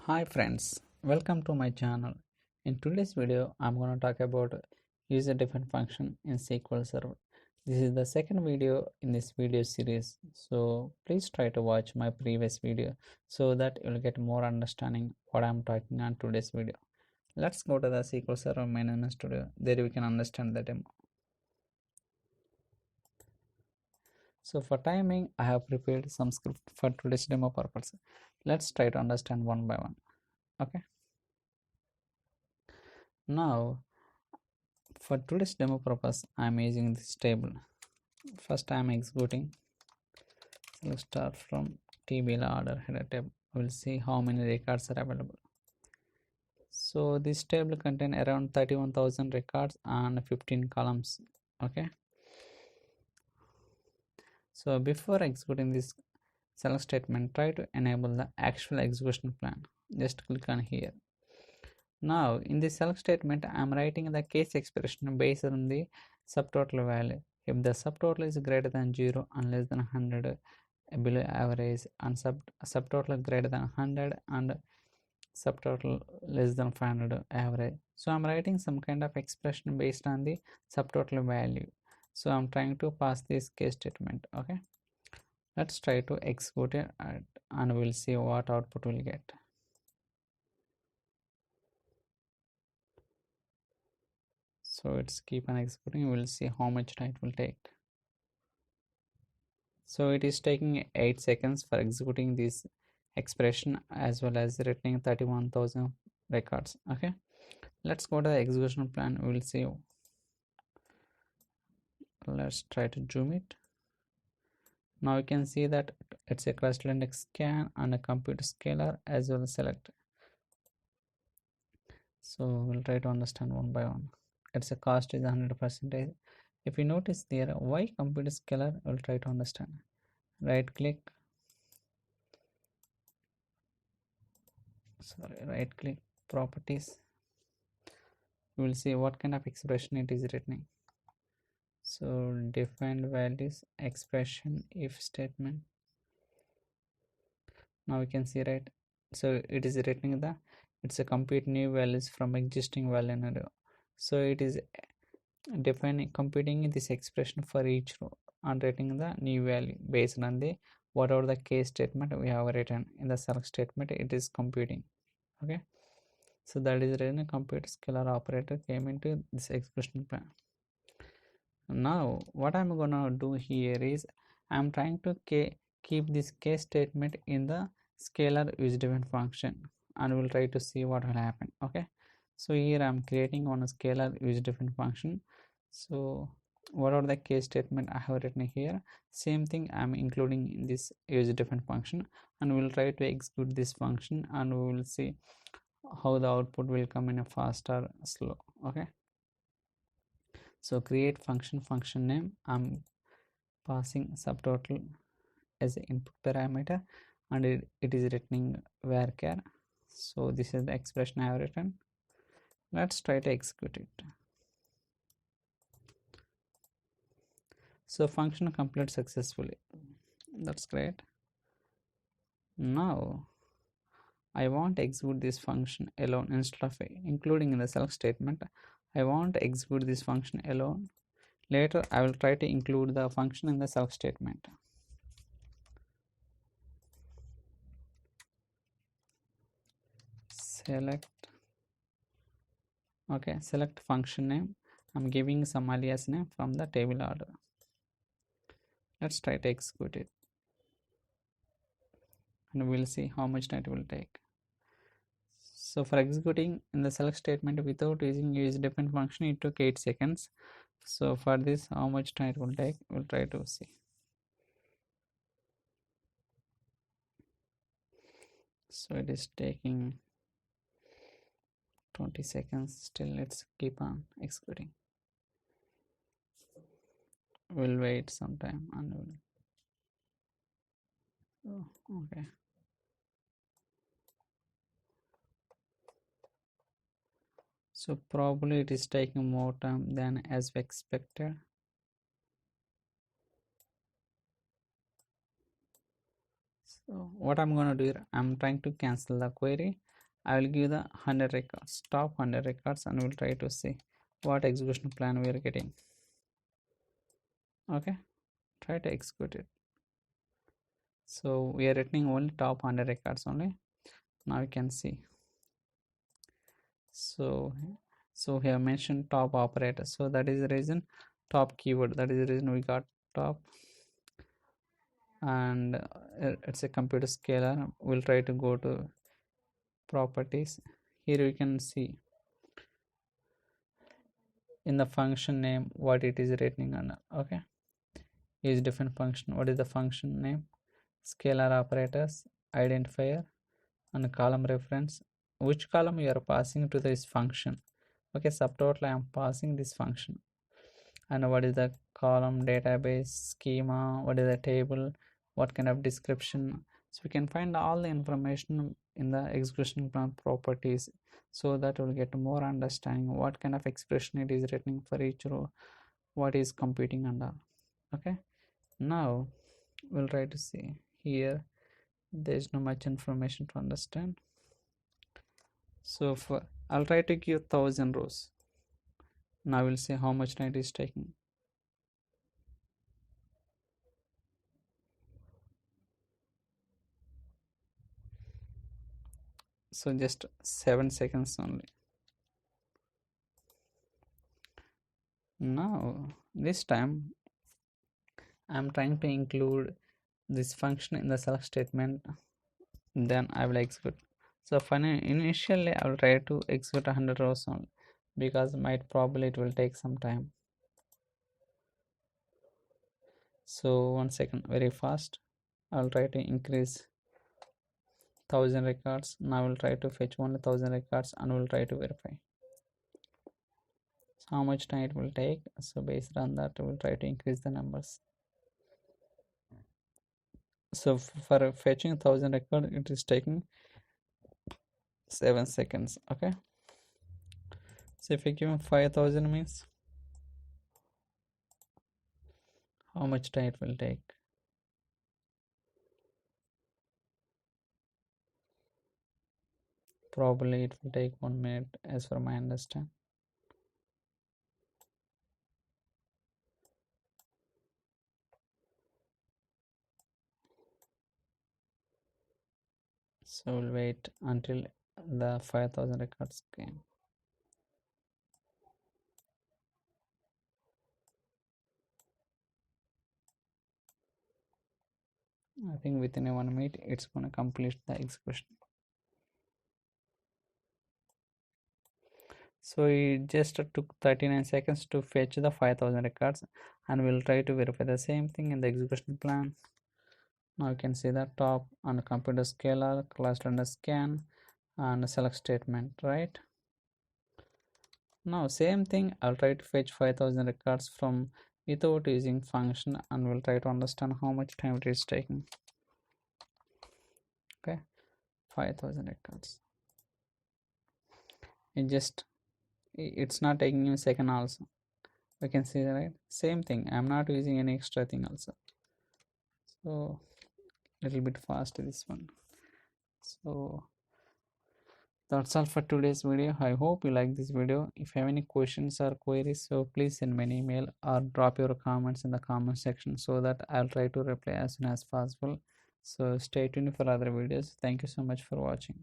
Hi friends, welcome to my channel. In today's video, I'm going to talk about user defined function in SQL Server. This is the second video in this video series, so please try to watch my previous video so that you'll get more understanding what I'm talking on today's video. Let's go to the SQL Server main studio. There we can understand the demo. So for timing, I have prepared some script for today's demo purpose. Let's try to understand one by one. Okay. Now for today's demo purpose, I am using this table. First I am executing. So let's start from table order header table. We'll see how many records are available. So this table contains around 31,000 records and 15 columns. Okay. So before executing this select statement, try to enable the actual execution plan. Just click on here. Now in this select statement, I am writing the case expression based on the subtotal value. If the subtotal is greater than 0 and less than 100, below average, and subtotal greater than 100 and subtotal less than 500 average. So I'm writing some kind of expression based on the subtotal value. So I'm trying to pass this case statement. Okay, let's try to execute it and we'll see what output we'll get. So it's keep on executing. We'll see how much time it will take. So it is taking 8 seconds for executing this expression as well as returning 31,000 records. Okay, let's go to the execution plan. We'll see. Let's try to zoom it. Now you can see that it's a cluster index scan and a compute scalar as well as select. So we'll try to understand one by one. It's a cost is 100%. If you notice there, why compute scalar, we'll try to understand. Right click properties. We will see what kind of expression it is returning. So defined values expression if statement. Now we can see, right? So it is returning the it's a compute new values from existing value in a row. So it is defining computing this expression for each row and returning the new value based on the whatever the case statement we have written in the select statement. It is computing. Okay, so that is written a compute scalar operator came into this execution plan. Now what I'm gonna do here is I'm trying to keep this case statement in the scalar use defined function and we'll try to see what will happen. Okay, so here I'm creating one scalar use defined function. So whatever the case statement I have written here, same thing I'm including in this use defined function, and we'll try to execute this function and we will see how the output will come in a fast or slow. Okay, so create function name. I'm passing subtotal as input parameter and it is returning varchar. So this is the expression I have written. Let's try to execute it. So function complete successfully. That's great. Now I want to execute this function alone instead of including in the select statement. I want to execute this function alone. Later I will try to include the function in the select statement. Select. Okay, select function name. I'm giving some alias name from the table order. Let's try to execute it and we'll see how much time it will take. So for executing in the select statement without using use defined function, it took 8 seconds. So for this, how much time it will take, we'll try to see. So it is taking 20 seconds. Still, let's keep on executing. We'll wait some time and we'll. Oh, okay. So probably it is taking more time than as we expected. So what I'm going to do, I'm trying to cancel the query I will give the 100 records, top 100 records, and we'll try to see what execution plan we are getting. Okay, try to execute it. So we are returning only top 100 records only. Now you can see. So we have mentioned top operator, so that is the reason. Top keyword, that is the reason we got top. And it's a computer scalar. We'll try to go to properties. Here you can see in the function name what it is returning under. Okay, use different function. What is the function name? Scalar operators, identifier, and column reference. Which column you are passing to this function? Okay, subtotal I am passing this function. And what is the column, database, schema, what is the table, what kind of description. So we can find all the information in the execution plan properties, so that we'll get more understanding what kind of expression it is returning for each row, what is computing and all. Okay, now we'll try to see. Here there's no much information to understand, so for I'll try to give 1000 rows. Now we'll see how much time it is taking. So just 7 seconds only. Now this time I'm trying to include this function in the select statement, then I will execute. So initially I will try to execute 100 rows only, because might probably it will take some time. So 1 second, very fast. I'll try to increase 1000 records. Now I will try to fetch only 1000 records and we'll try to verify. So how much time it will take? So based on that we'll try to increase the numbers. So for fetching 1000 record it is taking 7 seconds. Okay, so if you give him 5000 means how much time it will take? Probably it will take 1 minute as per my understand. So we'll wait until the 5000 records came. I think within a 1 minute it's gonna complete the execution. So it just took 39 seconds to fetch the 5000 records, and we'll try to verify the same thing in the execution plan. Now you can see the top on computer scalar, cluster under scan, and select statement, right? Now same thing, I'll try to fetch 5000 records from without using function, and we'll try to understand how much time it is taking. Okay, 5000 records. It's not taking a second also. You can see that, right? Same thing, I'm not using any extra thing also. So little bit fast this one. So that's all for today's video. I hope you like this video. If you have any questions or queries, so please send me an email or drop your comments in the comment section, so that I'll try to reply as soon as possible. So stay tuned for other videos. Thank you so much for watching.